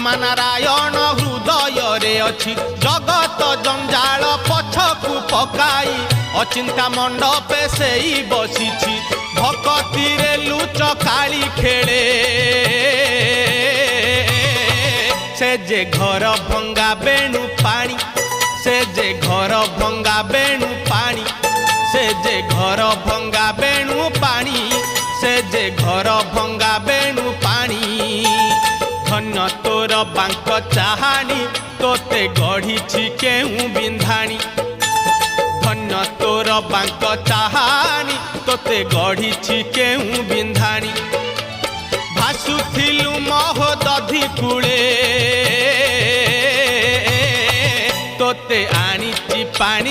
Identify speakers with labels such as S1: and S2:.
S1: ब्रह्मा नारायण हृदय रे अच्छी जगत जंजाल पछकु पकाई अचिंता मंडपे से ही बसी भक्ति रे लुच काली खेले से जे घर भंगा बेणु पानी से जे घर भंगा बेणु पानी से जे घर भंगा बेणु पानी से जे घर भंगा बेणु पानी धन्य तोर बांक चाहानी तोते गढ़ी केहू बिंधाणी धन्य तोर बांक चाहानी तोते गढ़ी केहू बिंधाणी भासुथिलु महोदधि कूले तोते आनी पानी